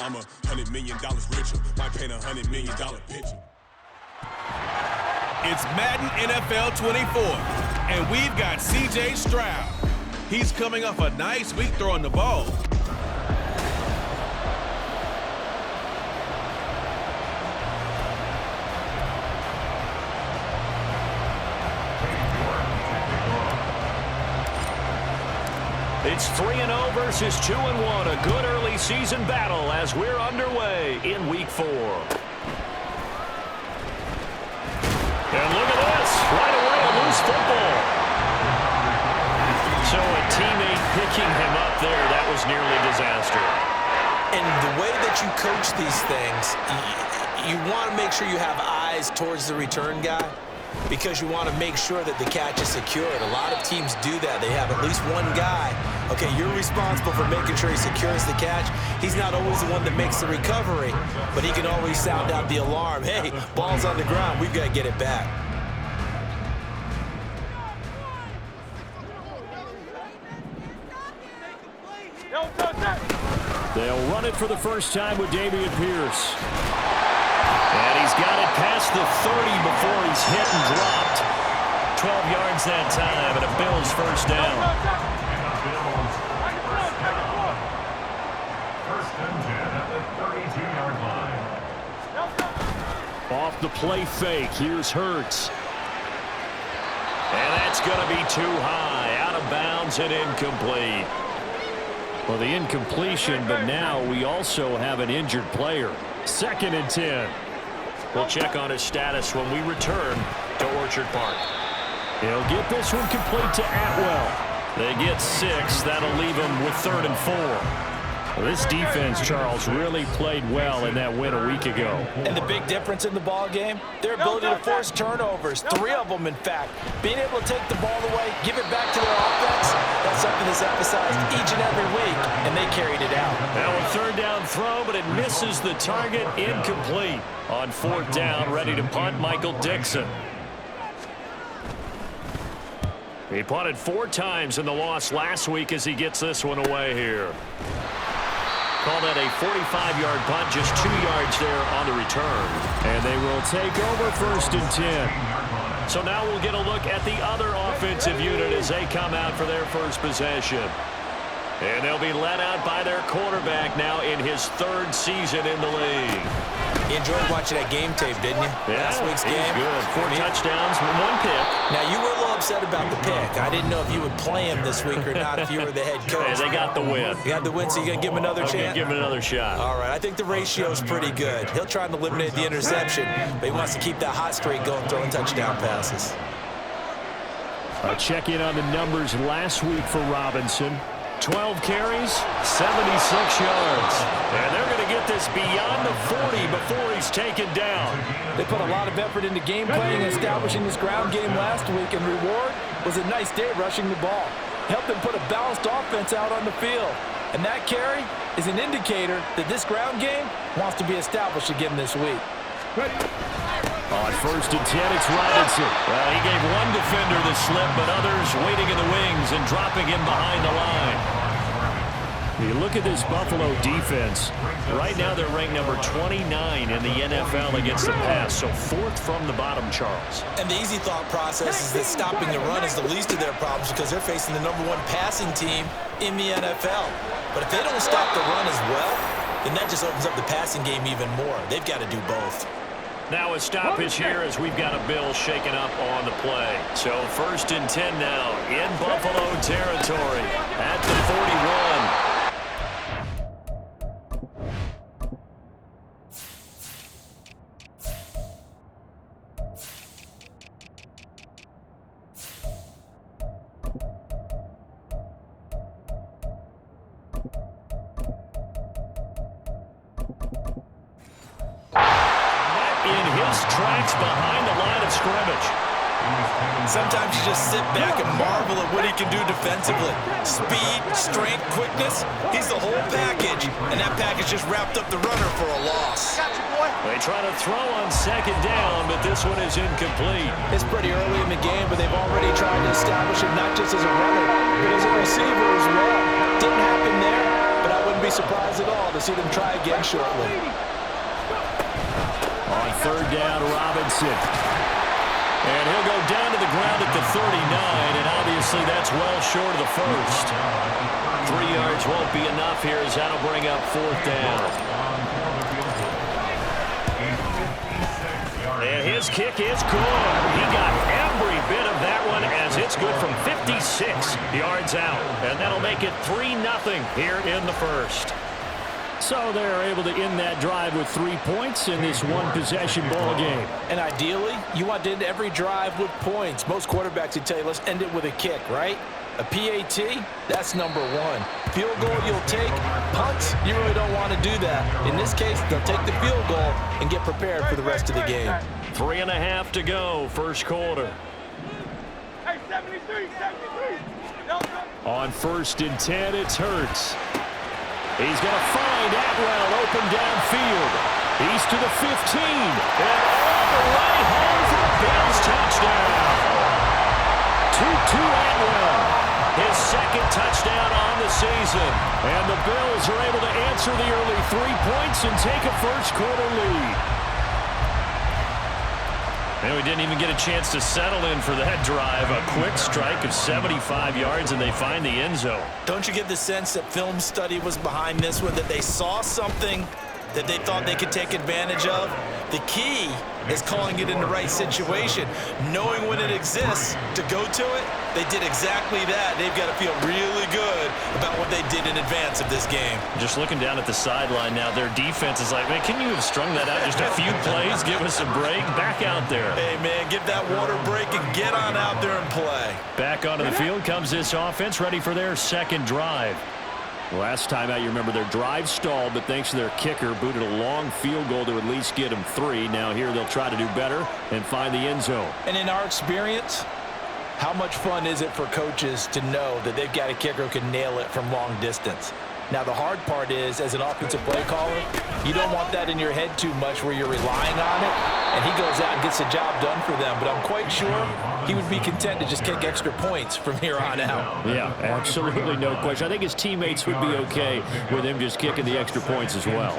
I'm $100 million richer. Might paint $100 million picture. It's Madden NFL 24, and we've got C.J. Stroud. He's coming off a nice week throwing the ball. It's 3-0 versus 2-1. A good early season battle as we're underway in Week 4. And look at this. Right away, a loose football. So a teammate picking him up there, that was nearly disaster. And the way that you coach these things, you want to make sure you have eyes towards the return guy because you want to make sure that the catch is secured. A lot of teams do that. They have at least one guy. Okay, you're responsible for making sure he secures the catch. He's not always the one that makes the recovery, but he can always sound out the alarm. Hey, ball's on the ground. We've got to get it back. They'll run it for the first time with Dameon Pierce. And he's got it past the 30 before he's hit and dropped. 12 yards that time, and a Bills first down. Off the play fake, here's Hurts. And that's going to be too high, out of bounds and incomplete. Well, the incompletion, but now we also have an injured player. 2nd and 10. We'll check on his status when we return to Orchard Park. He'll get this one complete to Atwell. They get 6. That'll leave him with 3rd and 4. Well, this defense, Charles, really played well in that win a week ago. And the big difference in the ball game, their ability to force turnovers, 3 of them, in fact. Being able to take the ball away, give it back to their offense, that's something that's emphasized each and every week, and they carried it out. Now a 3rd down throw, but it misses the target, incomplete. On 4th down, ready to punt, Michael Dixon. He punted 4 times in the loss last week as he gets this one away here. Call that a 45-yard punt, just 2 yards there on the return. And they will take over 1st and 10. So now we'll get a look at the other offensive unit as they come out for their first possession. And they'll be led out by their quarterback now in his 3rd season in the league. You enjoyed watching that game tape, didn't you? Yeah, last week's game. Good. 4 touchdowns, 1 pick. Now, you were a little upset about the pick. I didn't know if you would play him this week or not if you were the head coach. Hey, they got the win. You got the win, so you're going to give him another chance? Give him another shot. All right, I think the ratio's pretty good. He'll try and eliminate the interception, but he wants to keep that hot streak going, throwing touchdown passes. A check-in on the numbers last week for Robinson. 12 carries, 76 yards. And they're going to get this beyond the 40 before he's taken down. They put a lot of effort into game planning and establishing this ground game last week, and reward was a nice day rushing the ball. Helped them put a balanced offense out on the field. And that carry is an indicator that this ground game wants to be established again this week. On 1st and 10, it's Robinson. Well, he gave one defender the slip, but others waiting in the wings and dropping him behind the line. You look at this Buffalo defense. Right now, they're ranked number 29 in the NFL against the pass, so 4th from the bottom, Charles. And the easy thought process is that stopping the run is the least of their problems because they're facing the #1 passing team in the NFL. But if they don't stop the run as well, then that just opens up the passing game even more. They've got to do both. Now a stoppage here as we've got a Bill shaken up on the play. So 1st and 10 now in Buffalo territory at the 41. Tracks behind the line of scrimmage. Sometimes you just sit back and marvel at what he can do defensively. Speed, strength, quickness, he's the whole package. And that package just wrapped up the runner for a loss. They try to throw on 2nd down, but this one is incomplete. It's pretty early in the game, but they've already tried to establish him not just as a runner, but as a receiver as well. Didn't happen there, but I wouldn't be be surprised at all to see them try again shortly. On third down, Robinson. And he'll go down to the ground at the 39, and obviously that's well short of the first. 3 yards won't be enough here as that'll bring up fourth down. And his kick is good. He got every bit of that one as it's good from 56 yards out. And that'll make it 3-0 here in the first. So they're able to end that drive with 3 points in this one-possession ball game. And ideally, you want to end every drive with points. Most quarterbacks would tell you, let's end it with a kick, right? A PAT, that's number one. Field goal you'll take. Punts, you really don't want to do that. In this case, they'll take the field goal and get prepared for the rest of the game. 3.5 to go, first quarter. Hey, 73. On 1st and 10, it's Hurts. He's going to find Atwell open downfield. He's to the 15. And all the way home for the Bills touchdown. 2-2 Atwell. His second touchdown on the season. And the Bills are able to answer the early 3 points and take a first quarter lead. And we didn't even get a chance to settle in for that drive. A quick strike of 75 yards, and they find the end zone. Don't you get the sense that film study was behind this one, that they saw something that they thought they could take advantage of? The key is calling it in the right situation, knowing when it exists to go to it. They did exactly that. They've got to feel really good about what they did in advance of this game. Just looking down at the sideline now, their defense is like, man, can you have strung that out just a few plays? Give us a break. Back out there. Hey, man, give that water break and get on out there and play. Back onto the field comes this offense, ready for their second drive. Last time out, you remember their drive stalled, but thanks to their kicker, booted a long field goal to at least get them 3. Now here they'll try to do better and find the end zone. And in our experience, how much fun is it for coaches to know that they've got a kicker who can nail it from long distance? Now, the hard part is, as an offensive play caller, you don't want that in your head too much where you're relying on it, and he goes out and gets the job done for them. But I'm quite sure he would be content to just kick extra points from here on out. Yeah, absolutely no question. I think his teammates would be okay with him just kicking the extra points as well.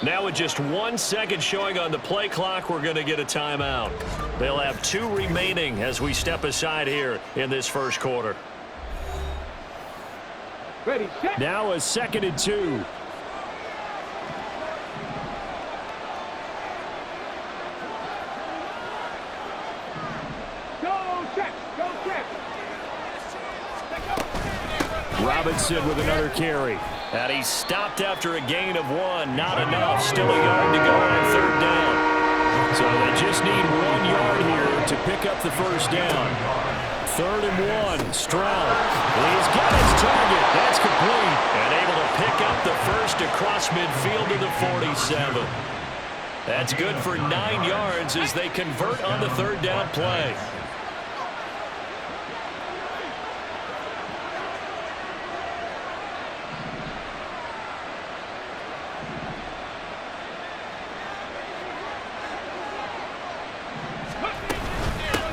Now with just 1 second showing on the play clock, we're going to get a timeout. They'll have 2 remaining as we step aside here in this first quarter. Ready, set. Now a 2nd and 2. Go check. Robinson with another carry. And he's stopped after a gain of 1. Not enough. Still a yard to go on third down. So they just need 1 yard here to pick up the first down. 3rd and 1. Stroud. He's got his target. That's complete. And able to pick up the first across midfield to the 47. That's good for 9 yards as they convert on the third down play.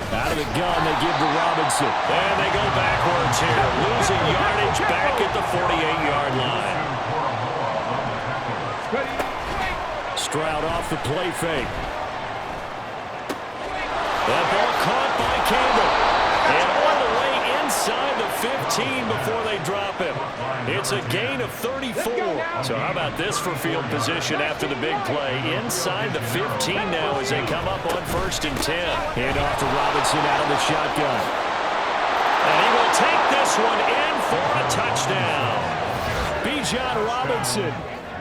Out of the gun, they give to Robinson. And they go backwards here, losing yardage back at the 48-yard line. Stroud off the play fake. That ball caught by Campbell. And on the way inside the 15 before they drop him. It's a gain of 34. So how about this for field position after the big play? Inside the 15 now as they come up on 1st and 10. Hand off to Robinson out of the shotgun. And he will take this one in for a touchdown. Bijan Robinson,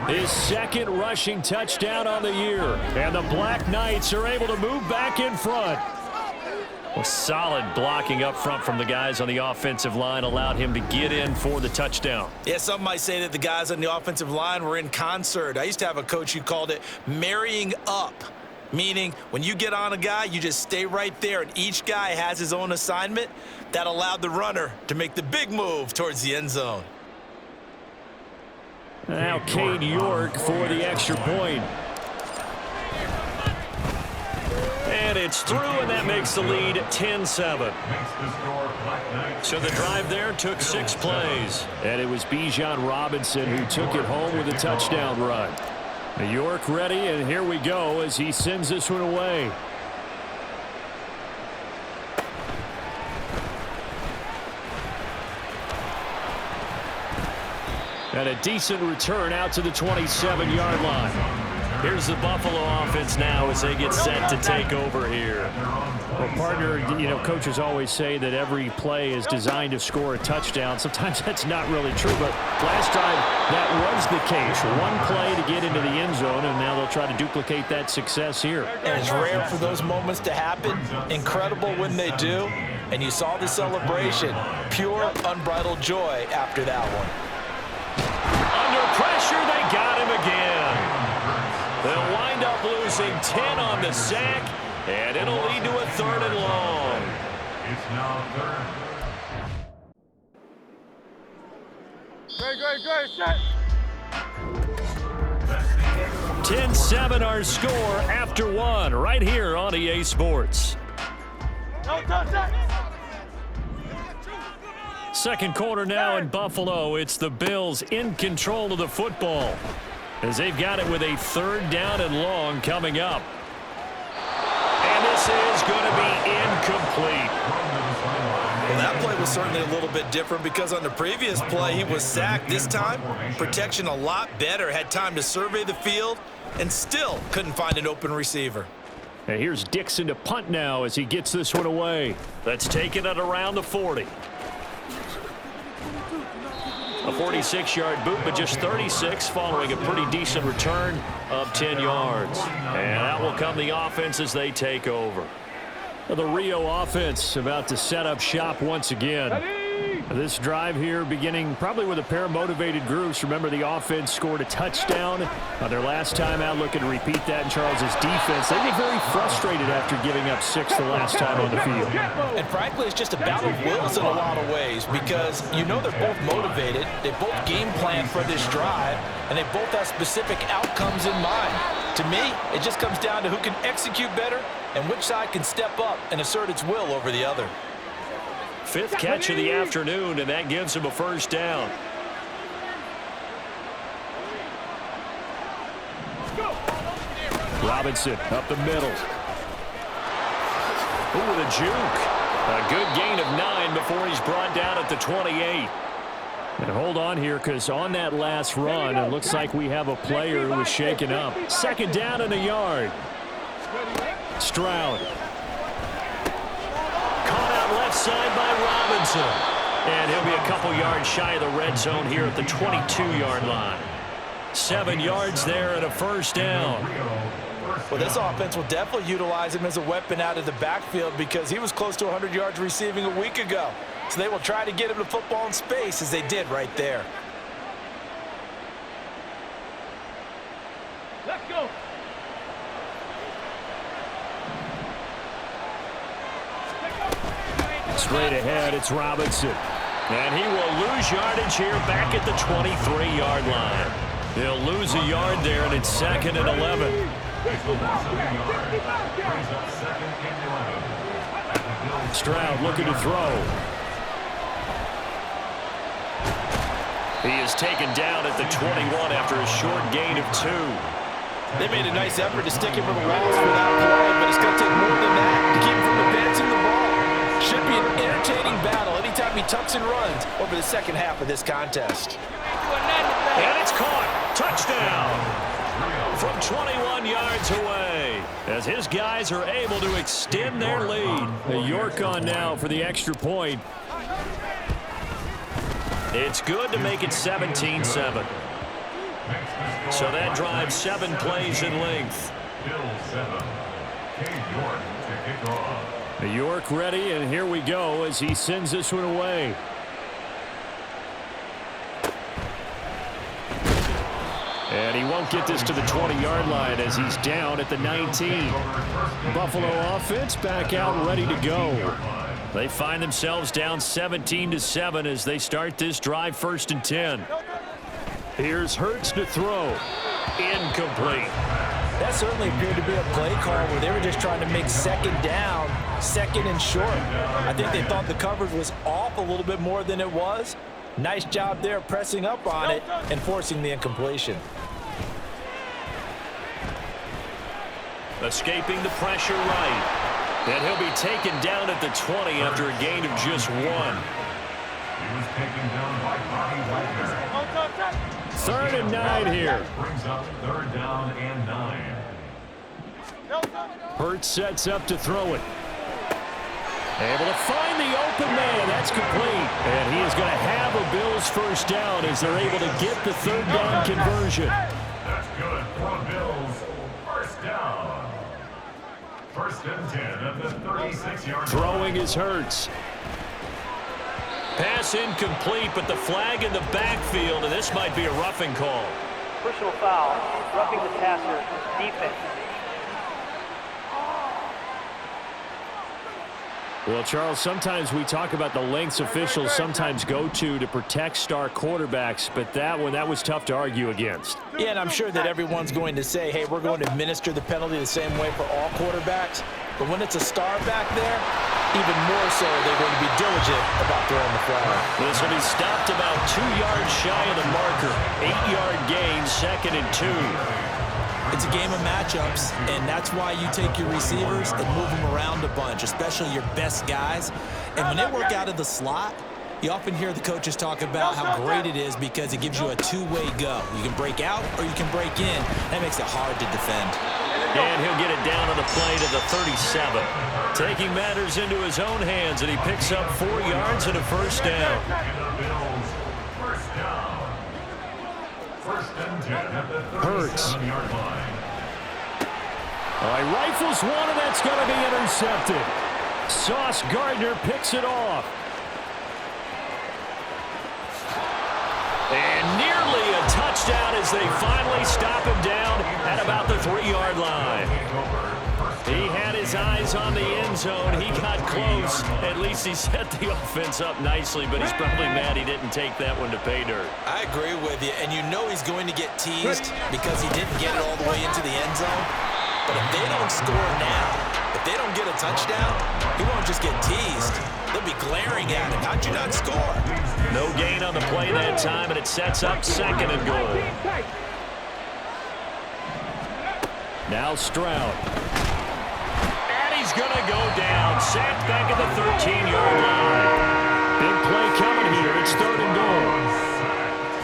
his 2nd rushing touchdown on the year. And the Black Knights are able to move back in front. Well, solid blocking up front from the guys on the offensive line allowed him to get in for the touchdown. Yeah, some might say that the guys on the offensive line were in concert. I used to have a coach who called it marrying up, meaning when you get on a guy, you just stay right there, and each guy has his own assignment. That allowed the runner to make the big move towards the end zone. Now Cade York for the extra point. And it's through, and that makes the lead 10-7. So the drive there took 6 plays. And it was Bijan Robinson who took it home with a touchdown run. York ready, and here we go as he sends this one away. And a decent return out to the 27-yard line. Here's the Buffalo offense now as they get set to take over here. Well, partner, you know, coaches always say that every play is designed to score a touchdown. Sometimes that's not really true, but last drive that was the case. One play to get into the end zone, and now they'll try to duplicate that success here. And it's rare for those moments to happen. Incredible when they do. And you saw the celebration. Pure, unbridled joy after that one. Under pressure, they got him again. They'll wind up losing 10 on the sack, and it'll lead to a 3rd and long. It's now 3rd. Great, set. 10-7 our score after 1 right here on EA Sports. Second quarter now in Buffalo. It's the Bills in control of the football as they've got it with a 3rd down and long coming up. And this is going to be incomplete. Well, that play was certainly a little bit different because on the previous play, he was sacked. This time, protection a lot better. Had time to survey the field and still couldn't find an open receiver. And here's Dixon to punt now as he gets this one away. That's taken at around the 40. A 46-yard boot, but just 36 following a pretty decent return of 10 yards. And that will come the offense as they take over. The Rio offense about to set up shop once again. This drive here beginning probably with a pair of motivated groups. Remember, the offense scored a touchdown on their last time out. Looking to repeat that in Charles's defense. They were very frustrated after giving up 6 the last time on the field. And frankly, it's just a battle of wills in a lot of ways because you know they're both motivated. They both game plan for this drive, and they both have specific outcomes in mind. To me, it just comes down to who can execute better and which side can step up and assert its will over the other. 5th catch of the afternoon, and that gives him a 1st down. Robinson up the middle. Ooh, with a juke. A good gain of 9 before he's brought down at the 28. And hold on here, because on that last run, it looks like we have a player who was shaken up. 2nd down and a yard. Stroud. Caught out left side by Robinson. And he'll be a couple yards shy of the red zone here at the 22-yard line. 7 yards there and a 1st down. Well, this offense will definitely utilize him as a weapon out of the backfield because he was close to 100 yards receiving a week ago. So they will try to get him the football in space as they did right there. Let's go. Straight ahead, it's Robinson. And he will lose yardage here back at the 23-yard line. They'll lose a yard there, and it's 2nd and 11. Stroud looking to throw. He is taken down at the 21 after a short gain of 2. They made a nice effort to stick him with the walls for that play, but it's going to take more than that to keep him from advancing the ball. Should be an entertaining battle anytime he tucks and runs over the second half of this contest. And it's caught. Touchdown. From 21 yards away. As his guys are able to extend their lead. York on now for the extra point. It's good to make it 17-7. So that drives 7 plays in length. Bill 7. Cade York to kick off. York ready, and here we go as he sends this one away. And he won't get this to the 20-yard line as he's down at the 19. Buffalo offense back out ready to go. They find themselves down 17-7 as they start this drive, 1st and 10. Here's Hurts to throw. Incomplete. That certainly appeared to be a play call where they were just trying to make second down, 2nd and short. I think they thought the coverage was off a little bit more than it was. Nice job there pressing up on it and forcing the incompletion. Escaping the pressure right. And he'll be taken down at the 20 after a gain of just 1. He was taken down by Bobby Wagner. 3rd and 9 here. Brings up 3rd down and 9. Hurts sets up to throw it. Able to find the open man. That's complete. And he is going to have a Bills 1st down as they're able to get the 3rd down conversion. That's good for the Bills. 1st down. 1st and 10 at the 36-yard line. Throwing is Hurts. Pass incomplete, but the flag in the backfield, and this might be a roughing call. Personal foul, roughing the passer, defense. Well, Charles, sometimes we talk about the lengths officials sometimes go to protect star quarterbacks, but that was tough to argue against. Yeah, and I'm sure that everyone's going to say, hey, we're going to administer the penalty the same way for all quarterbacks. But when it's a star back there, even more so, they're going to be diligent about throwing the flag. This will be stopped about 2 yards shy of the marker. 8-yard gain, 2nd and 2. It's a game of matchups, and that's why you take your receivers and move them around a bunch, especially your best guys. And when they work out of the slot, you often hear the coaches talk about how great it is because it gives you a two-way go. You can break out or you can break in. That makes it hard to defend. And he'll get it down on the play to the 37. Taking matters into his own hands, and he picks up 4 yards and a 1st down. Hurts. He rifles one, and that's going to be intercepted. Sauce Gardner picks it off. And nearly a touchdown as they finally stop him down at about the 3-yard line. He had his eyes on the end zone. He got close. At least he set the offense up nicely, but he's probably mad he didn't take that one to pay dirt. I agree with you, and you know he's going to get teased because he didn't get it all the way into the end zone. But if they don't score now, if they don't get a touchdown, he won't just get teased. They'll be glaring at him. How'd you not score? No gain on the play that time, and it sets up 2nd and goal. Now Stroud. And he's going to go down. Sacked back at the 13-yard line. Big play coming here. It's 3rd and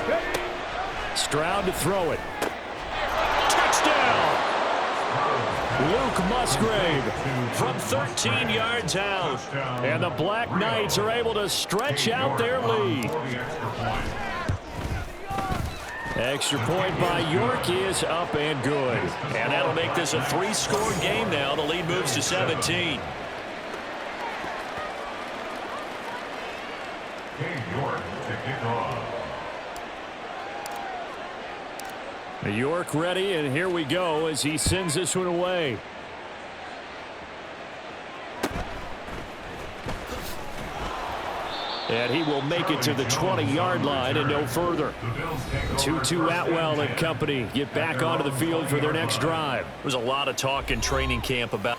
goal. Stroud to throw it. Touchdown! Luke Musgrave from 13 yards out. And the Black Knights are able to stretch out their lead. Extra point by York is up and good. And that'll make this a 3-score game now. The lead moves to 17. York to kick off. York ready, and here we go as he sends this one away. And he will make it to the 20-yard line and no further. Tutu Atwell and company get back onto the field for their next drive. There's a lot of talk in training camp about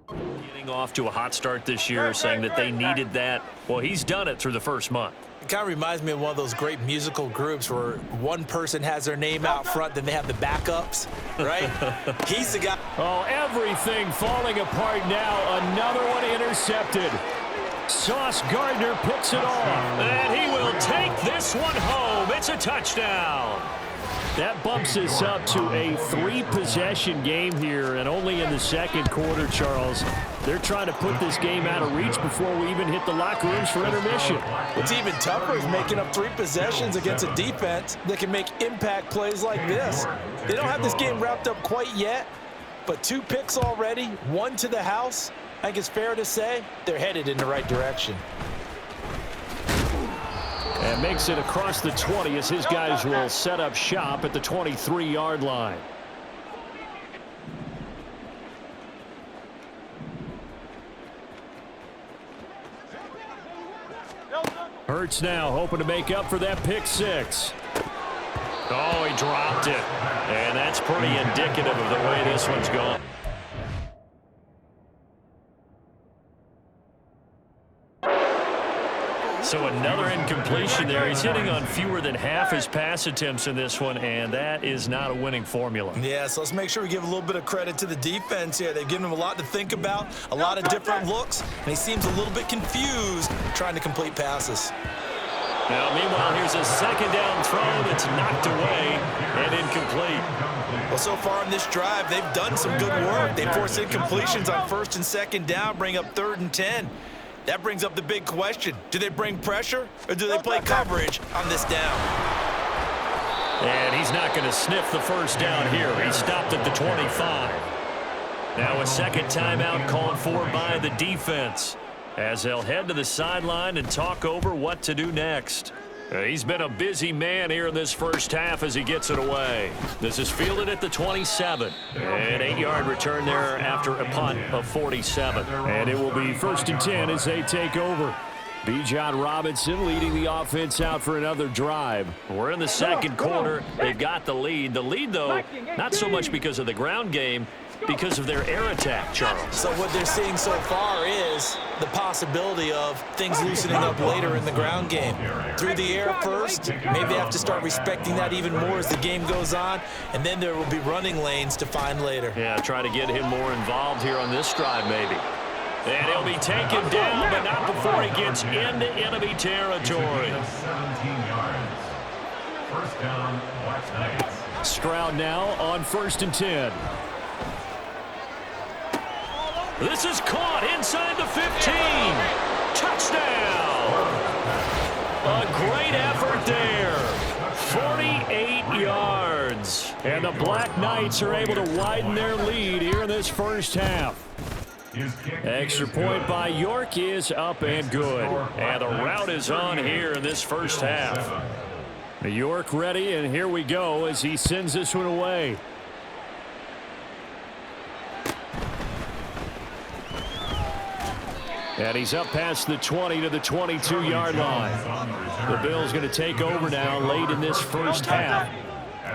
getting off to a hot start this year, saying that they needed that. Well, he's done it through the first month. It kind of reminds me of one of those great musical groups where one person has their name out front, then they have the backups, right? He's the guy. Oh, everything falling apart now. Another one intercepted. Sauce Gardner picks it off. And he will take this one home. It's a touchdown. That bumps us up to a 3-possession game here, and only in the second quarter, Charles. They're trying to put this game out of reach before we even hit the locker rooms for intermission. What's even tougher is making up 3 possessions against a defense that can make impact plays like this. They don't have this game wrapped up quite yet, but 2 picks already, 1 to the house. I think it's fair to say they're headed in the right direction. And makes it across the 20 as his guys will set up shop at the 23-yard line. Hurts now hoping to make up for that pick six. Oh, he dropped it. And that's pretty indicative of the way this one's gone. So another incompletion there. He's hitting on fewer than half his pass attempts in this one, and that is not a winning formula. Yeah, so let's make sure we give a little bit of credit to the defense here. They've given him a lot to think about, a lot of different looks, and he seems a little bit confused trying to complete passes. Now, meanwhile, here's a second down throw that's knocked away and incomplete. Well, so far in this drive, they've done some good work. They force incompletions on 1st and 2nd down, bring up 3rd and 10. That brings up the big question. Do they bring pressure or do they play coverage on this down? And he's not going to sniff the first down here. He stopped at the 25. Now a second timeout called for by the defense as they'll head to the sideline and talk over what to do next. He's been a busy man here in this first half as he gets it away. This is fielded at the 27. An 8-yard return there after a punt of 47. And it will be 1st and 10 as they take over. Bijan Robinson leading the offense out for another drive. We're in the second quarter. They've got the lead. The lead, though, not so much because of the ground game, because of their air attack, Charles. So what they're seeing so far is the possibility of things loosening up later in the ground game. Through the air first, maybe they have to start respecting that even more as the game goes on, and then there will be running lanes to find later. Yeah, try to get him more involved here on this drive maybe. And he'll be taken down, but not before he gets into enemy territory. 17 yards. First down, White Knights. Stroud now on 1st and 10. This is caught inside the 15. Touchdown. A great effort there. 48 yards. And the Black Knights are able to widen their lead here in this first half. Extra point by York is up and good. And the route is on here in this first half. York ready, and here we go as he sends this one away. And he's up past the 20 to the 22-yard line. The Bills going to take over now late in this first half.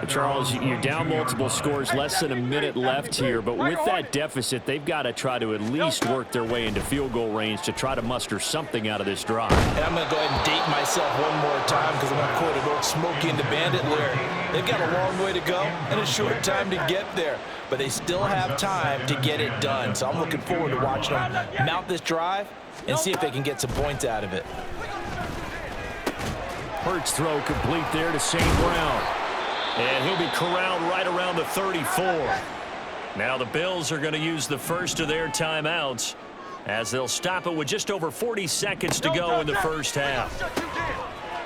Charles, you're down multiple scores, less than a minute left here, but with that deficit, they've got to try to at least work their way into field goal range to try to muster something out of this drive. And I'm going to go ahead and date myself one more time because I'm going to quote an old Smokey and the Bandit lyric. They've got a long way to go and a short time to get there, but they still have time to get it done. So I'm looking forward to watching them mount this drive and see if they can get some points out of it. Hurts throw complete there to St. Brown. And he'll be corralled right around the 34. Now the Bills are going to use the first of their timeouts as they'll stop it with just over 40 seconds to go in the first half.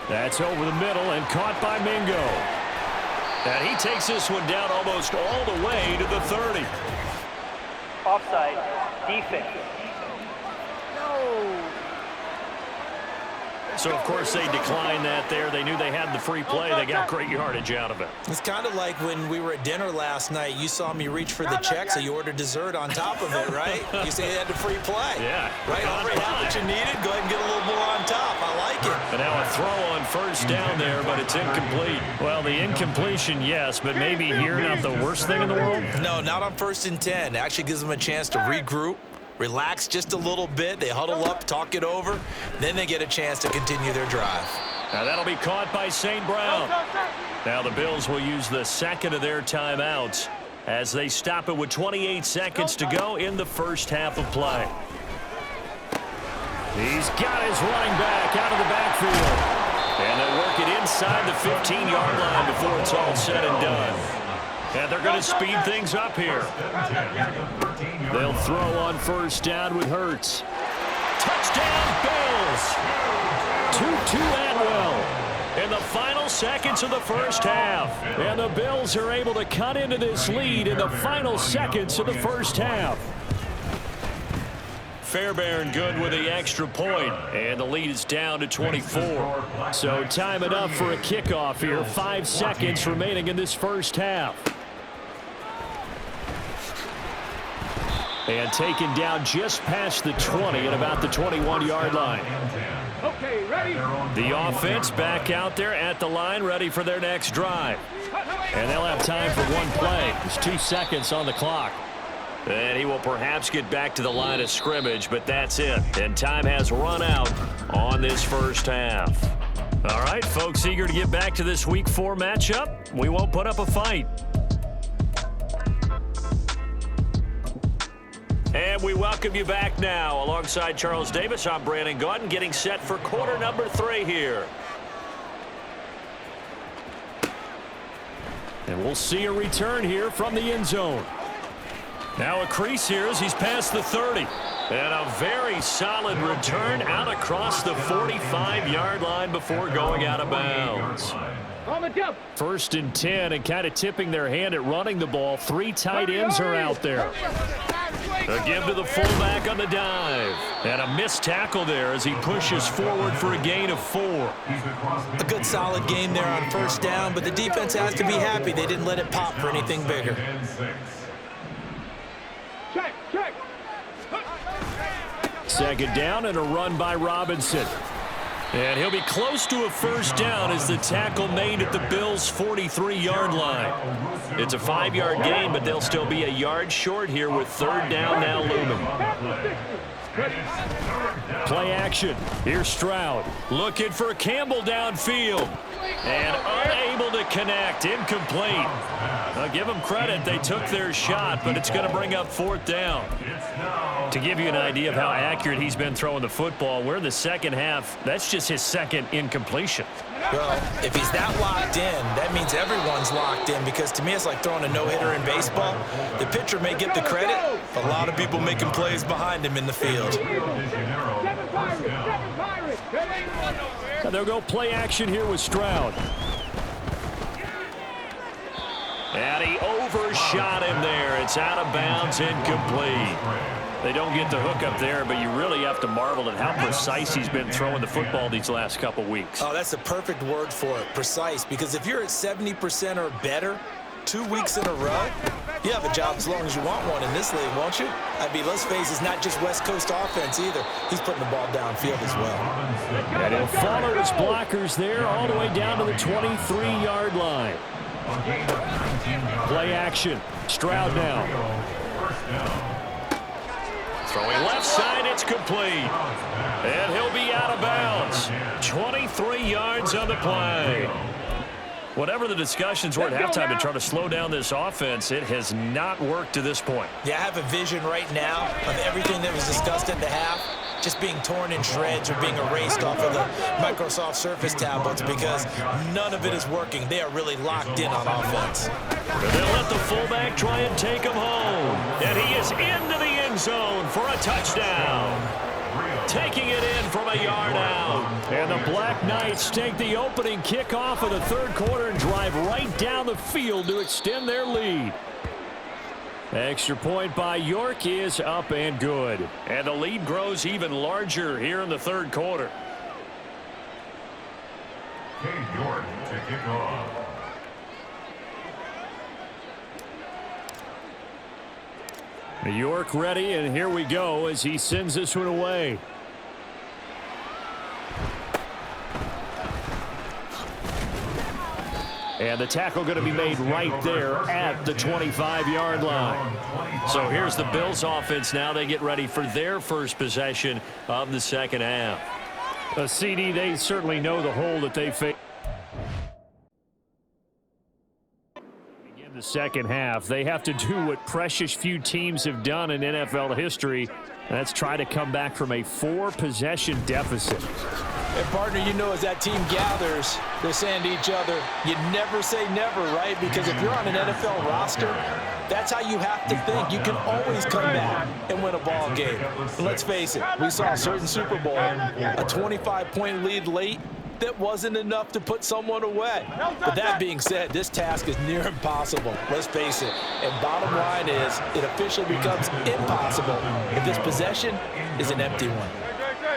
That's over the middle and caught by Mingo. And he takes this one down almost all the way to the 30. Offside, defense. No. So, of course, they declined that there. They knew they had the free play. They got great yardage out of it. It's kind of like when we were at dinner last night. You saw me reach for the check, so you ordered dessert on top of it, right? You say you had the free play. Yeah. Right, already had what you needed. Go ahead and get a little more on top. I like it. And now a throw on first down there, but it's incomplete. Well, the incompletion, yes, but maybe here not the worst thing in the world? No, not on 1st and 10. It actually gives them a chance to regroup, relax just a little bit. They huddle up, talk it over. Then they get a chance to continue their drive. Now that'll be caught by St. Brown. Now the Bills will use the second of their timeouts as they stop it with 28 seconds to go in the first half of play. He's got his running back out of the backfield. And they'll work it inside the 15-yard line before it's all said and done. And they're going to speed things up here. They'll throw on first down with Hurts. Touchdown, Bills! Tutu Atwell in the final seconds of the first half. And the Bills are able to cut into this lead in the final seconds of the first half. Fairbairn good with the extra point, and the lead is down to 24. So time it up for a kickoff here. 5 seconds remaining in this first half. And taken down just past the 20 at about the 21-yard line. Okay, ready? The offense back out there at the line, ready for their next drive. And they'll have time for one play. There's 2 seconds on the clock. And he will perhaps get back to the line of scrimmage, but that's it. And time has run out on this first half. All right, folks, eager to get back to this Week 4 matchup. We won't put up a fight. And we welcome you back now. Alongside Charles Davis, I'm Brandon Gaudin, getting set for quarter number 3 here. And we'll see a return here from the end zone. Now a crease here as he's past the 30. And a very solid return out across the 45-yard line before going out of bounds. First and 10, and kind of tipping their hand at running the ball. 3 tight ends are out there. A give to the fullback on the dive. And a missed tackle there as he pushes forward for a gain of 4. A good solid game there on first down, but the defense has to be happy they didn't let it pop for anything bigger. Check. Second down and a run by Robinson. And he'll be close to a first down as the tackle made at the Bills' 43-yard line. It's a 5-yard gain, but they'll still be a yard short here with third down now looming. Play action. Here's Stroud. Looking for Campbell downfield. And unable to connect. Incomplete. I'll give them credit. They took their shot, but it's going to bring up fourth down. To give you an idea of how accurate he's been throwing the football, we're in the second half. That's just his second incompletion. Well, if he's that locked in, that means everyone's locked in, because to me it's like throwing a no-hitter in baseball. The pitcher may get the credit, but a lot of people making plays behind him in the field. And they'll go play action here with Stroud. And he overshot him there. It's out of bounds, incomplete. They don't get the hook up there, but you really have to marvel at how precise he's been throwing the football these last couple weeks. Oh, that's the perfect word for it, precise, because if you're at 70% or better 2 weeks in a row, you have a job as long as you want one in this league, won't you? I mean, let's face it, it's not just West Coast offense either. He's putting the ball downfield as well. And he'll follow his blockers there all the way down to the 23-yard line. Play action. Stroud now. Throwing left side, it's complete. And he'll be out of bounds. 23 yards on the play. Whatever the discussions were at halftime to try to slow down this offense, it has not worked to this point. Yeah, I have a vision right now of everything that was discussed at the half just being torn in shreds or being erased off of the Microsoft Surface tablets, because none of it is working. They are really locked in on offense. And they'll let the fullback try and take him home. And he is into the end zone for a touchdown. Taking it in from a yard out. And the Black Knights take the opening kickoff of the third quarter and drive right down the field to extend their lead. Extra point by York is up and good. And the lead grows even larger here in the third quarter. Cade York to kick off. York ready, and here we go as he sends this one away. And the tackle going to be made right there at the 25-yard line. So here's the Bills offense now. They get ready for their first possession of the second half. CD, they certainly know the hole that they face. In the second half, they have to do what precious few teams have done in NFL history. And that's try to come back from a 4-possession deficit. And partner, you know, as that team gathers, they're saying to each other, you never say never, right? Because if you're on an NFL roster, that's how you have to think. You can always come back and win a ball game. And let's face it, we saw a certain Super Bowl, a 25-point lead late, that wasn't enough to put someone away. But that being said, this task is near impossible. Let's face it. And bottom line is, it officially becomes impossible if this possession is an empty one.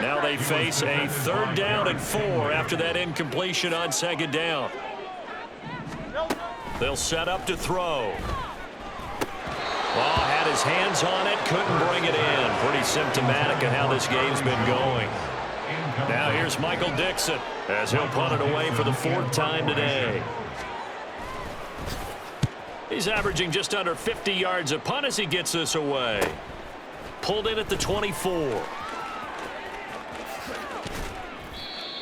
Now they face a 3rd down and 4 after that incompletion on 2nd down. They'll set up to throw. Law had his hands on it, couldn't bring it in. Pretty symptomatic of how this game's been going. Now here's Michael Dixon as he'll punt it away for the 4th time today. He's averaging just under 50 yards a punt as he gets this away. Pulled in at the 24.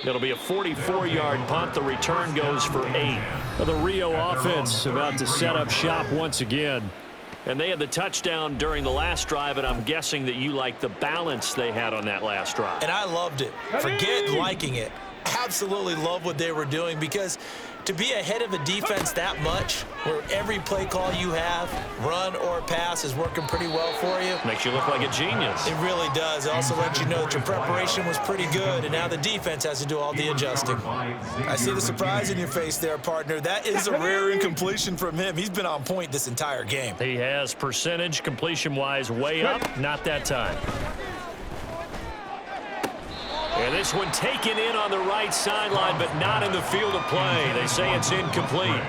It'll be a 44-yard punt. The return goes for 8. Well, the Rio offense about to set up shop once again. And they had the touchdown during the last drive, and I'm guessing that you like the balance they had on that last drive. And I loved it. Forget liking it. Absolutely love what they were doing, because to be ahead of a defense that much, where every play call you have, run or pass, is working pretty well for you. Makes you look like a genius. It really does. It also lets you know that your preparation was pretty good, and now the defense has to do all the adjusting. I see the surprise in your face there, partner. That is a rare incompletion from him. He's been on point this entire game. He has percentage completion-wise way up. Not that time. And this one taken in on the right sideline, but not in the field of play. They say it's incomplete.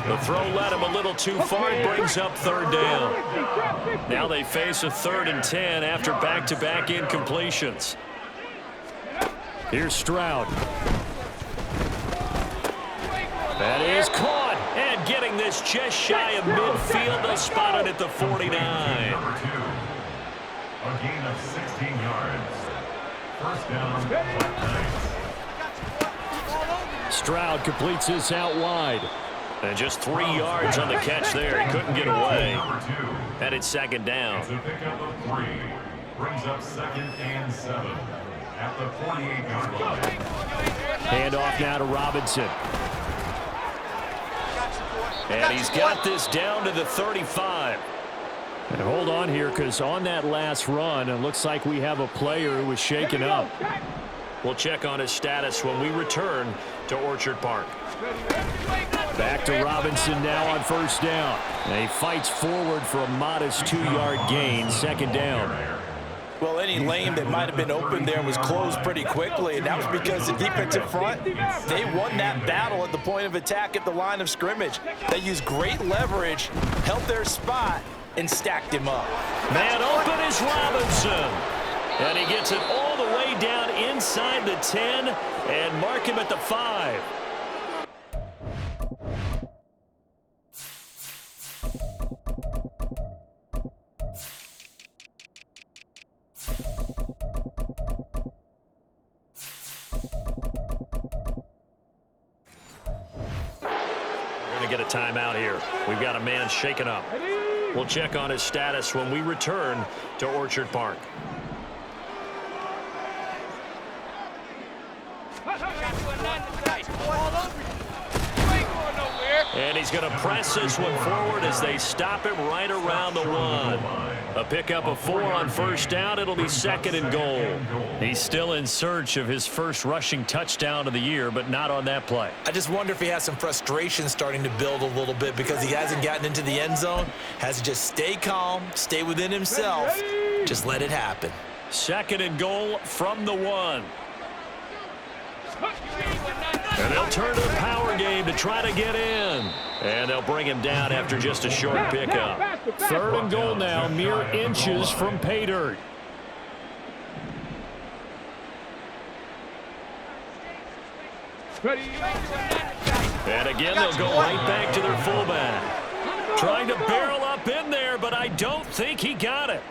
The throw led him a little too far. It brings up 3rd down. Now they face a 3rd and 10 after back-to-back incompletions. Here's Stroud. That is caught. And getting this just shy of midfield. They'll spot it at the 49. A gain of 16 yards. 1st down. Stroud completes this out wide. And just 3 yards on the catch there. He couldn't get away. And it's 2nd down. It's a pickup of 3. Brings up 2nd and 7 at the 48-yard line. Handoff now to Robinson. And he's got this down to the 35. And hold on here, because on that last run, it looks like we have a player who was shaken up. We'll check on his status when we return to Orchard Park. Back to Robinson now on 1st down. And he fights forward for a modest 2-yard gain, 2nd down. Well, any lane that might have been open there was closed pretty quickly, and that was because the defensive front, they won that battle at the point of attack at the line of scrimmage. They used great leverage, held their spot, and stacked him up. Man open is Robinson. And he gets it all the way down inside the 10 and mark him at the 5. We're going to get a timeout here. We've got a man shaken up. We'll check on his status when we return to Orchard Park. And he's going to press this one forward as they stop him right around the 1. A pickup of 4 on 1st down. It'll be 2nd and goal. He's still in search of his first rushing touchdown of the year, but not on that play. I just wonder if he has some frustration starting to build a little bit because he hasn't gotten into the end zone. Has to just stay calm, stay within himself, just let it happen. 2nd and goal from the 1. And they'll turn to the power game to try to get in. And they'll bring him down after just a short pickup. 3rd and goal now, mere inches from pay dirt. And again, they'll go right back to their fullback. Trying to barrel up in there, but I don't think he got it.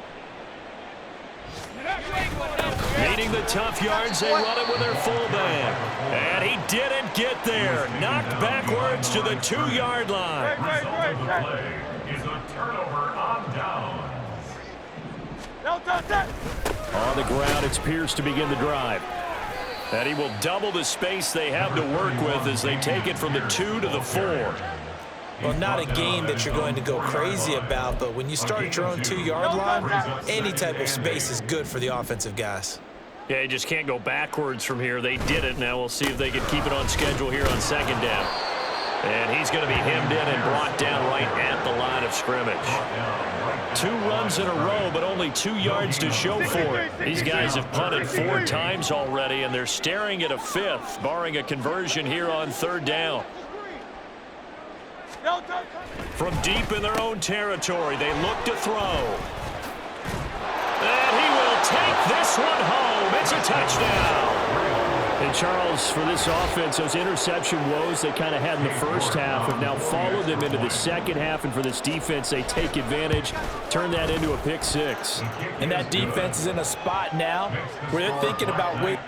Needing the tough yards, they run it with their fullback. And he didn't get there. Knocked backwards to the 2-yard line. The result of the play is a turnover on downs. On the ground, it's Pierce to begin the drive. And he will double the space they have to work with as they take it from the 2 to the 4. Well, not a game that you're going to go crazy about, but when you start at your own 2-yard line, any type of space is good for the offensive guys. Yeah, you just can't go backwards from here. They did it. Now we'll see if they can keep it on schedule here on second down. And he's going to be hemmed in and brought down right at the line of scrimmage. 2 runs in a row, but only 2 yards to show for it. These guys have punted 4 times already, and they're staring at a 5th, barring a conversion here on third down. From deep in their own territory, they look to throw. And he will take this one home. It's a touchdown. And Charles, for this offense, those interception woes they kind of had in the first half have now followed them into the second half. And for this defense, they take advantage, turn that into a pick 6. And that defense is in a spot now where they're thinking about waiting.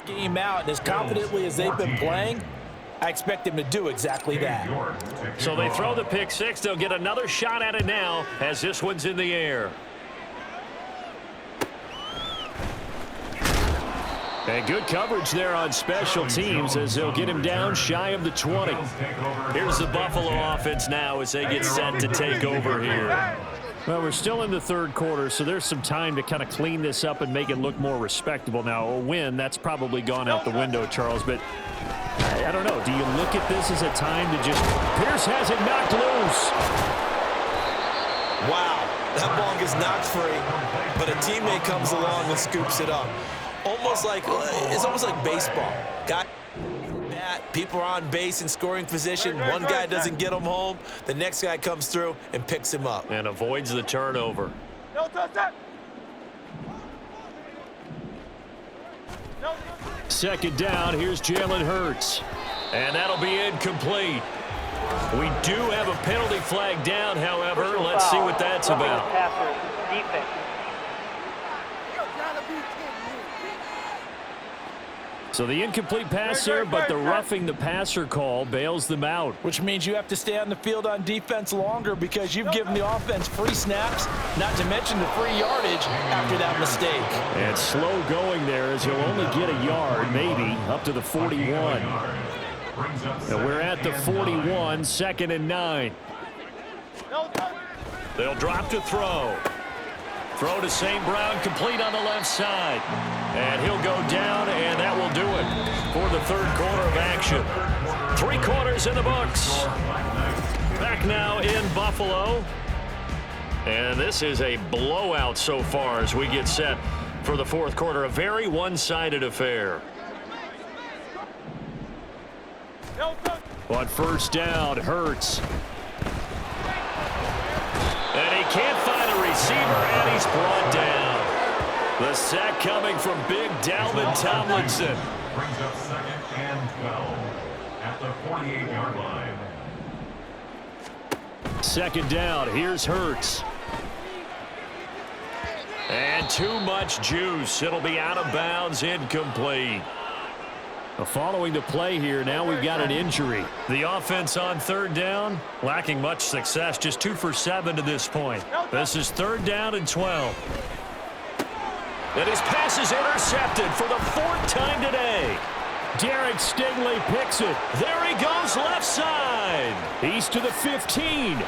Game out, and as confidently as they've been playing, I expect them to do exactly that. So they throw the pick 6. They'll get another shot at it now as this one's in the air. And good coverage there on special teams as they'll get him down shy of the 20. Here's the Buffalo offense now as they get set to take over here. Well, we're still in the third quarter, so there's some time to kind of clean this up and make it look more respectable. Now, a win, that's probably gone out the window, Charles, but I don't know. Do you look at this as a time to just... Pierce has it knocked loose. Wow, that ball gets knocked free, but a teammate comes along and scoops it up. It's almost like baseball. People are on base in scoring position. One guy doesn't get him home. The next guy comes through and picks him up. And avoids the turnover. Second down, here's Jalen Hurts. And that'll be incomplete. We do have a penalty flag down, however. Let's see what that's about. Defense. So the incomplete pass there, but the roughing the passer call bails them out. Which means you have to stay on the field on defense longer because you've given the offense free snaps, not to mention the free yardage after that mistake. And slow going there as he'll only get a yard, maybe, up to the 41. And we're at the 41, 2nd and 9. They'll drop to throw. Throw to St. Brown, complete on the left side. And he'll go down, and that will do it for the third quarter of action. 3 quarters in the books. Back now in Buffalo. And this is a blowout so far as we get set for the fourth quarter. A very one-sided affair. On first down, Hurts. And he can't find a receiver, and he's brought down. The sack coming from big Dalvin Tomlinson. Brings up 2nd and 12 at the 48-yard line. Second down, here's Hurts. And too much juice. It'll be out of bounds, incomplete. Following the play here, now we've got an injury. The offense on third down, lacking much success, just 2 for 7 to this point. This is 3rd down and 12. And his pass is intercepted for the 4th time today. Derek Stingley picks it. There he goes left side. He's to the 15. And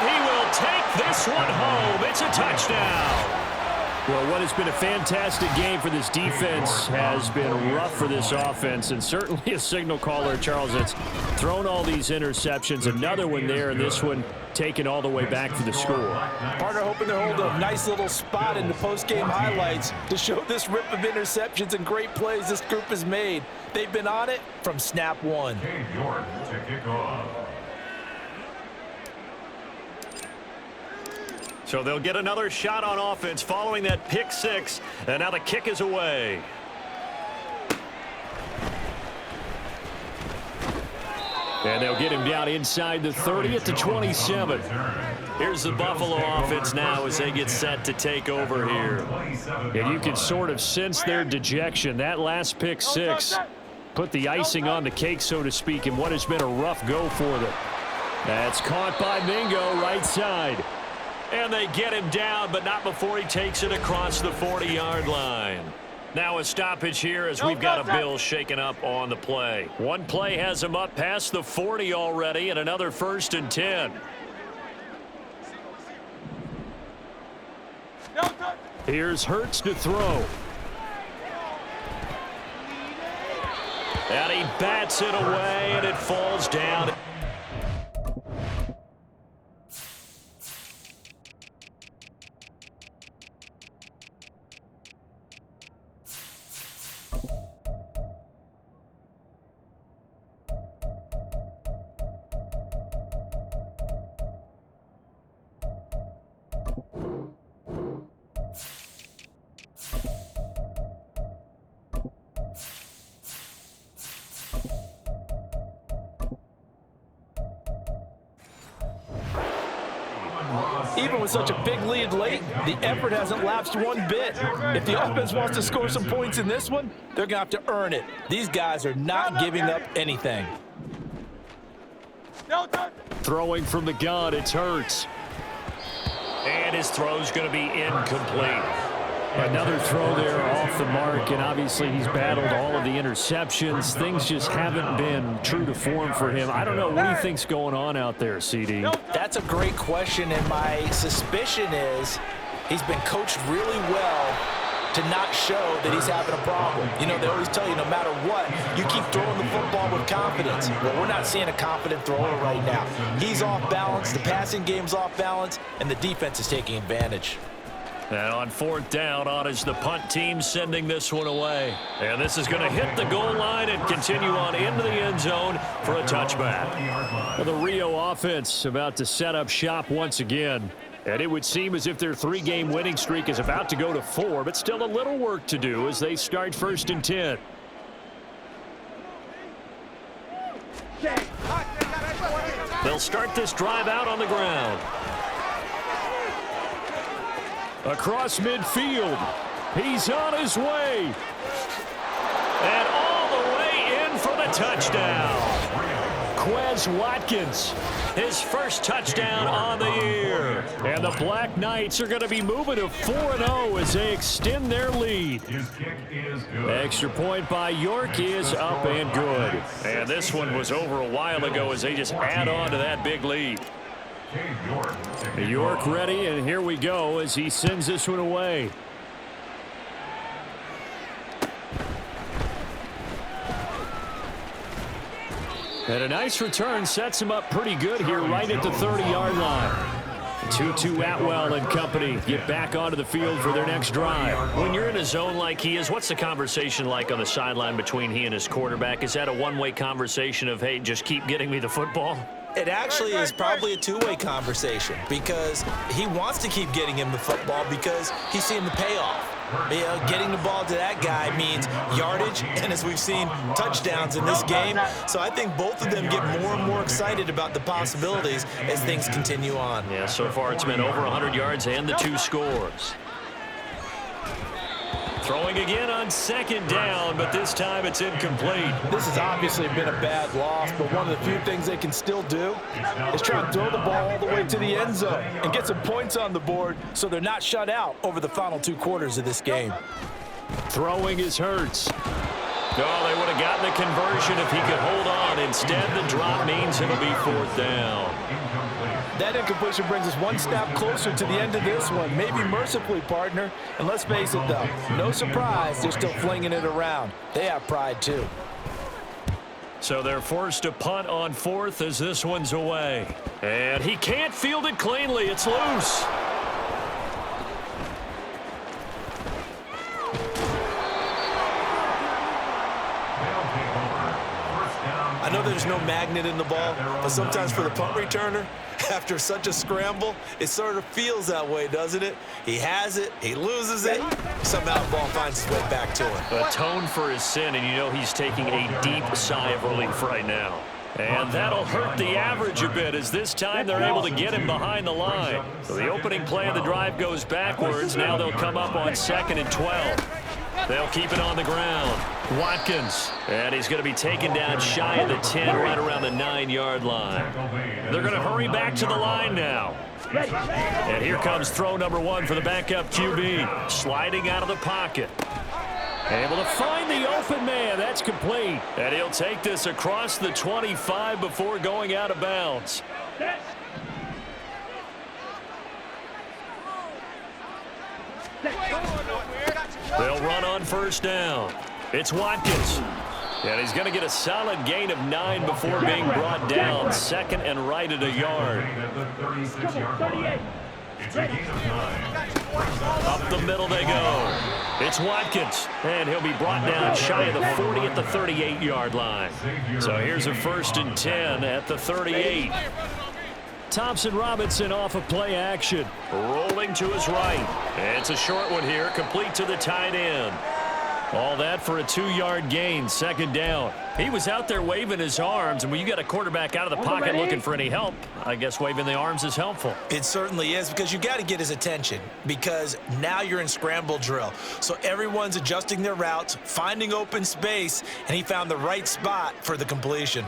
he will take this one home. It's a touchdown. Well, what has been a fantastic game for this defense has been rough for this offense, and certainly a signal caller, Charles, that's thrown all these interceptions. Another one there, and this one taken all the way back for the score. Partner hoping to hold a nice little spot in the post-game highlights to show this rip of interceptions and great plays this group has made. They've been on it from snap one. Cade York to kick off. So they'll get another shot on offense following that pick 6, and now the kick is away. And they'll get him down inside the 30 at the 27. Here's the Buffalo offense now as they get set to take over here. And you can sort of sense their dejection. That last pick 6 put the icing on the cake, so to speak, in what has been a rough go for them. That's caught by Mingo, right side. And they get him down, but not before he takes it across the 40-yard line. Now a stoppage here as we've got a Bills shaken up on the play. One play has him up past the 40 already, and another 1st and 10. Here's Hurts to throw. And he bats it away, and it falls down. Even with such a big lead late, the effort hasn't lapsed one bit. If the offense wants to score some points in this one, they're going to have to earn it. These guys are not giving up anything. Throwing from the gun, it's Hurts. And his throw's going to be incomplete. Another throw there off the mark, and obviously he's battled all of the interceptions. Things just haven't been true to form for him. I don't know. What do you think's going on out there, CD? That's a great question, and my suspicion is he's been coached really well to not show that he's having a problem. You know, they always tell you no matter what, you keep throwing the football with confidence. Well, we're not seeing a confident thrower right now. He's off balance, the passing game's off balance, and the defense is taking advantage. And on 4th down, on is the punt team sending this one away. And this is going to hit the goal line and continue on into the end zone for a touchback. Well, the Rio offense about to set up shop once again. And it would seem as if their 3-game winning streak is about to go to 4, but still a little work to do as they start 1st and 10. They'll start this drive out on the ground. Across midfield. He's on his way. And all the way in for the touchdown. Quez Watkins, his first touchdown on the year. And the Black Knights are going to be moving to 4-0 as they extend their lead. His kick is good. Extra point by York is up and good. And this one was over a while ago as they just add on to that big lead. York ready, and here we go as he sends this one away. And a nice return sets him up pretty good here right at the 30-yard line. Tutu Atwell and company get back onto the field for their next drive. When you're in a zone like he is, what's the conversation like on the sideline between he and his quarterback? Is that a one-way conversation of, hey, just keep getting me the football? It actually is probably a two-way conversation because he wants to keep getting him the football because he's seeing the payoff. You know, getting the ball to that guy means yardage, and as we've seen, touchdowns in this game. So I think both of them get more and more excited about the possibilities as things continue on. Yeah, so far it's been over 100 yards and the 2 scores. Throwing again on second down, but this time it's incomplete. This has obviously been a bad loss, but one of the few things they can still do is try to throw the ball all the way to the end zone and get some points on the board so they're not shut out over the final 2 quarters of this game. Throwing is Hurts. Oh, they would have gotten the conversion if he could hold on. Instead, the drop means it'll be 4th down. That incompletion brings us one step closer to the end of this one. Maybe mercifully, partner. And let's face it, though, no surprise, they're still flinging it around. They have pride, too. So they're forced to punt on 4th as this one's away. And he can't field it cleanly. It's loose. I know there's no magnet in the ball, but sometimes for the punt returner, after such a scramble, it sort of feels that way, doesn't it? He has it, he loses it, somehow the ball finds its way back to him. Atone for his sin, and you know he's taking a deep sigh of relief right now. And that'll hurt the average a bit as this time they're able to get him behind the line. So the opening play of the drive goes backwards. Now they'll come up on 2nd and 12. They'll keep it on the ground. Watkins. And he's going to be taken down shy of the 10, right around the 9-yard line. They're going to hurry back to the line now. And here comes throw number 1 for the backup QB. Sliding out of the pocket. Able to find the open man. That's complete. And he'll take this across the 25 before going out of bounds. They'll run on 1st down. It's Watkins. And he's going to get a solid gain of 9 before being brought down. 2nd and right at a yard. Up the middle they go. It's Watkins. And he'll be brought down shy of the 40 at the 38-yard line. So here's a 1st and 10 at the 38. Thompson Robinson off of play action. Rolling to his right. It's a short one here, complete to the tight end. All that for a 2-yard gain, 2nd down. He was out there waving his arms, and when you got a quarterback out of the pocket looking for any help, I guess waving the arms is helpful. It certainly is, because you got to get his attention, because now you're in scramble drill. So everyone's adjusting their routes, finding open space, and he found the right spot for the completion.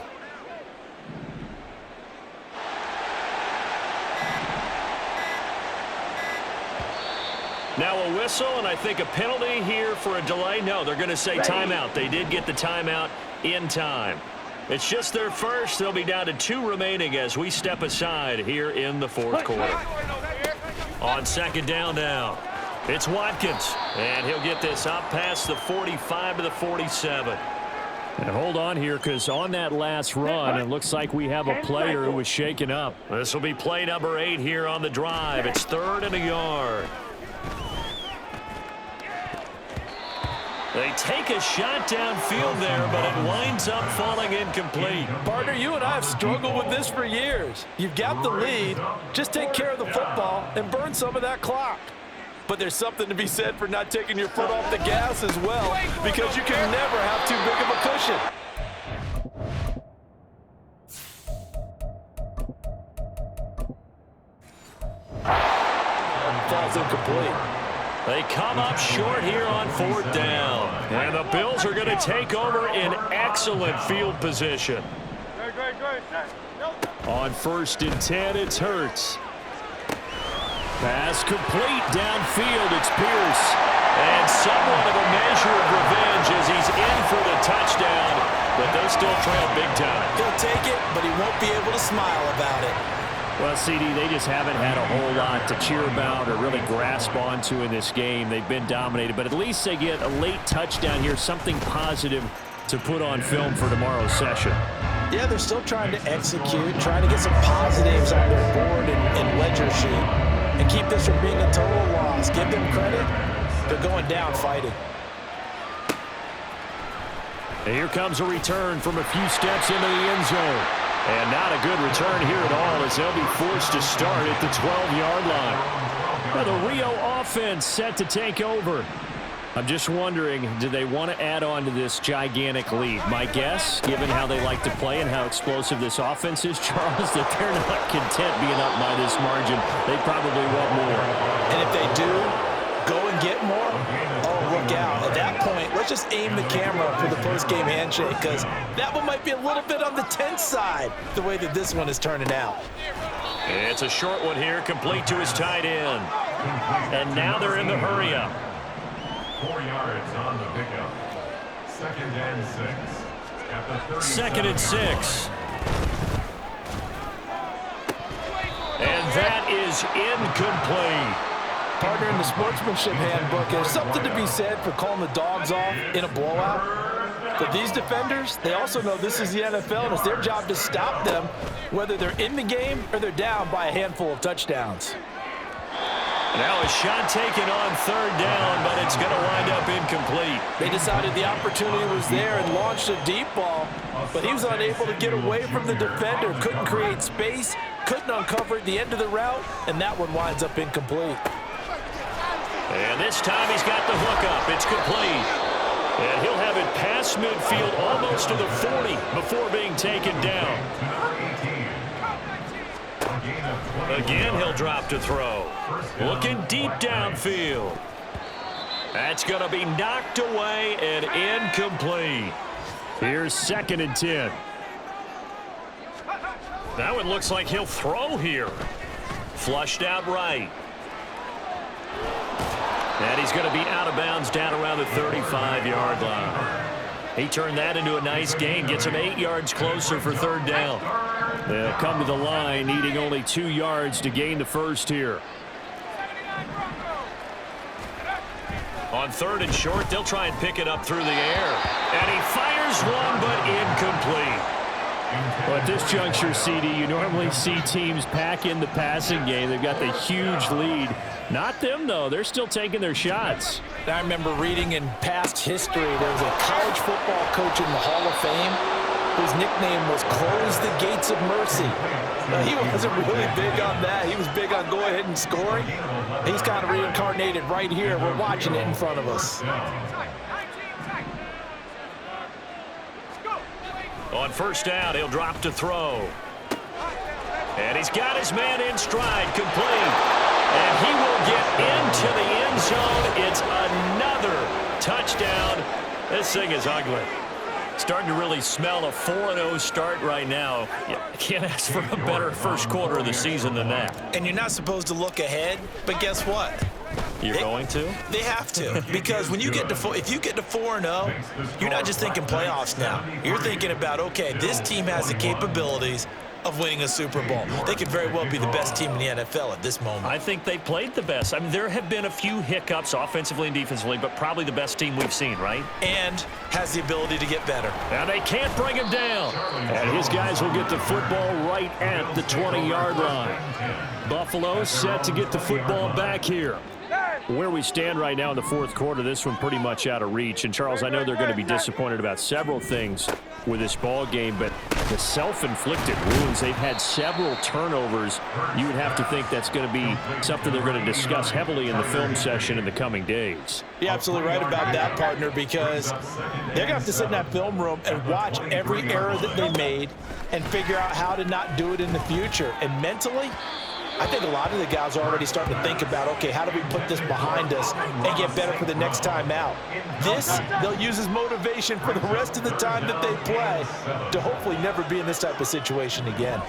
Now a whistle, and I think a penalty here for a delay. No, they're going to say timeout. They did get the timeout in time. It's just their first. They'll be down to 2 remaining as we step aside here in the 4th quarter. On 2nd down now, it's Watkins, and he'll get this up past the 45 to the 47. And hold on here, because on that last run, it looks like we have a player who was shaken up. This will be play number 8 here on the drive. It's 3rd and a yard. They take a shot downfield there, but it winds up falling incomplete. Partner, you and I have struggled with this for years. You've got the lead. Just take care of the football and burn some of that clock. But there's something to be said for not taking your foot off the gas as well, because you can never have too big of a cushion. Falls incomplete. They come up short here on 4th down. And the Bills are going to take over in excellent field position. On 1st and 10, it's Hurts. Pass complete downfield. It's Pierce. And somewhat of a measure of revenge as he's in for the touchdown. But they still trail big time. He'll take it, but he won't be able to smile about it. Well, CD, they just haven't had a whole lot to cheer about or really grasp onto in this game. They've been dominated, but at least they get a late touchdown here, something positive to put on film for tomorrow's session. Yeah, they're still trying to execute, trying to get some positives on their board and ledger sheet, and keep this from being a total loss. Give them credit. They're going down fighting. And here comes a return from a few steps into the end zone. And not a good return here at all as they'll be forced to start at the 12-yard line. Now the Rio offense set to take over. I'm just wondering, do they want to add on to this gigantic lead? My guess, given how they like to play and how explosive this offense is, Charles, that they're not content being up by this margin. They probably want more. And if they do, go and get more, oh, look out. At that point, let's just aim the camera for the post-game handshake, because that one might be a little bit on the tense side, the way that this one is turning out. It's a short one here, complete to his tight end. And now they're in the hurry-up. 4 yards on the pickup. 2nd and 6. At the 2nd and 6. And that is incomplete. Partner, in the sportsmanship handbook, there's something to be said for calling the dogs off in a blowout. But these defenders, they also know this is the NFL, and it's their job to stop them, whether they're in the game or they're down by a handful of touchdowns. Now a shot taken on 3rd down, but it's going to wind up incomplete. They decided the opportunity was there and launched a deep ball, but he was unable to get away from the defender, couldn't create space, couldn't uncover at the end of the route, and that one winds up incomplete. And this time he's got the hook up. It's complete. And he'll have it past midfield almost to the 40 before being taken down. Again, he'll drop to throw. Looking deep downfield. That's going to be knocked away and incomplete. Here's 2nd and 10. Now it looks like he'll throw here. Flushed out right. And he's going to be out of bounds down around the 35-yard line. He turned that into a nice gain, gets him 8 yards closer for 3rd down. They'll come to the line, needing only 2 yards to gain the first here. On 3rd and short, they'll try and pick it up through the air. And he fires one, but incomplete. Well, at this juncture, CD, you normally see teams pack in the passing game. They've got the huge lead. Not them, though. They're still taking their shots. I remember reading in past history, there was a college football coach in the Hall of Fame whose nickname was Close the Gates of Mercy. Now, he wasn't really big on that. He was big on go ahead and scoring. He's kind of reincarnated right here. We're watching it in front of us. On 1st down, he'll drop to throw. And he's got his man in stride, complete. And he will get into the end zone. It's another touchdown. This thing is ugly. Starting to really smell a 4-0 start right now. You can't ask for a better first quarter of the season than that. And you're not supposed to look ahead, but guess what? You're going to? They have to, because when you get to if you get to 4-0, you're not just thinking playoffs now. You're thinking about, okay, this team has the capabilities of winning a Super Bowl. They could very well be the best team in the NFL at this moment. I think they played the best. I mean, there have been a few hiccups offensively and defensively, but probably the best team we've seen, right? And has the ability to get better. Now they can't bring him down. And his guys will get the football right at the 20-yard line. Buffalo set to get the football back here. Where we stand right now in the 4th quarter, this one pretty much out of reach. And, Charles, I know they're going to be disappointed about several things with this ball game, but the self-inflicted wounds, they've had several turnovers. You would have to think that's going to be something they're going to discuss heavily in the film session in the coming days. You're absolutely right about that, partner, because they're going to have to sit in that film room and watch every error that they made and figure out how to not do it in the future. And mentally, I think a lot of the guys are already starting to think about, okay, how do we put this behind us and get better for the next time out? This, they'll use as motivation for the rest of the time that they play to hopefully never be in this type of situation again.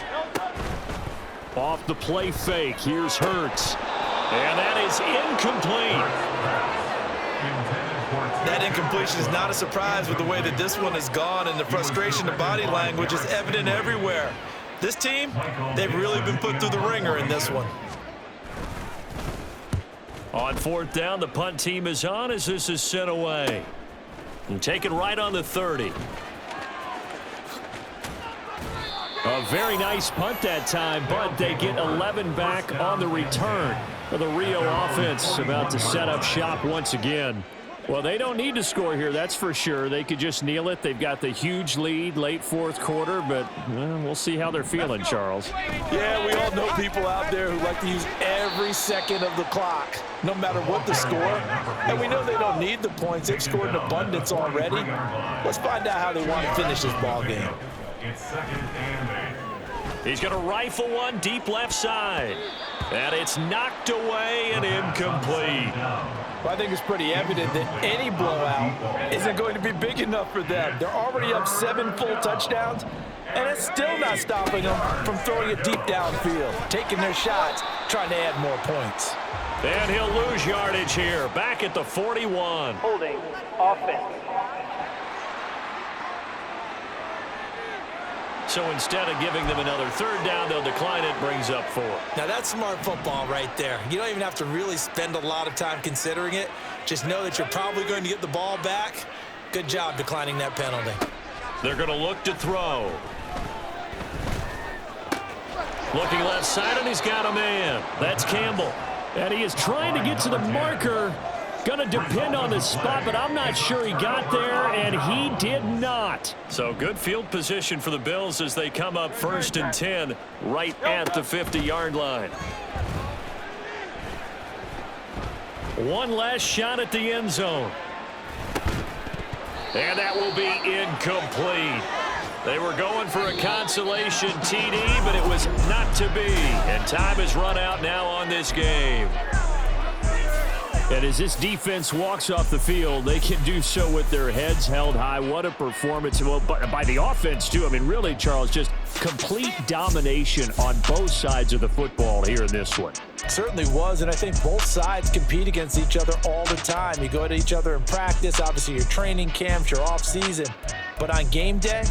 Off the play fake, here's Hurts. And that is incomplete. That incompletion is not a surprise with the way that this one has gone, and the frustration of body language is evident everywhere. This team, they've really been put through the ringer in this one. On 4th down, the punt team is on as this is sent away. And taken right on the 30. A very nice punt that time, but they get 11 back on the return. For the Rio offense about to set up shop once again. Well, they don't need to score here, that's for sure. They could just kneel it. They've got the huge lead late 4th quarter, but we'll see how they're feeling, Charles. Yeah, we all know people out there who like to use every second of the clock, no matter what the score. And we know they don't need the points. They've scored in abundance already. Let's find out how they want to finish this ball game. It's 2nd and 8. He's going to rifle one deep left side. And it's knocked away and incomplete. Well, I think it's pretty evident that any blowout isn't going to be big enough for them. They're already up 7 full touchdowns, and it's still not stopping them from throwing it deep downfield, taking their shots, trying to add more points. And he'll lose yardage here, back at the 41. Holding offense. So instead of giving them another 3rd down, they'll decline it, brings up 4. Now that's smart football right there. You don't even have to really spend a lot of time considering it. Just know that you're probably going to get the ball back. Good job declining that penalty. They're going to look to throw. Looking left side, and he's got a man. That's Campbell. And he is trying to get to the marker. Going to depend on the spot, but I'm not sure he got there, and he did not. So good field position for the Bills as they come up 1st and 10 right at the 50-yard line. One last shot at the end zone. And that will be incomplete. They were going for a consolation TD, but it was not to be. And time has run out now on this game. And as this defense walks off the field, they can do so with their heads held high. What a performance. Well, by the offense, too. I mean, really, Charles, just complete domination on both sides of the football here in this one. Certainly was, and I think both sides compete against each other all the time. You go to each other in practice, obviously your training camps, your off-season. But on game day,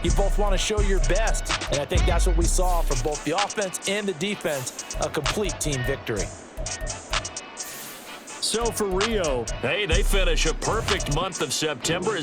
you both want to show your best. And I think that's what we saw from both the offense and the defense, a complete team victory. So for Rio, hey, they finish a perfect month of September.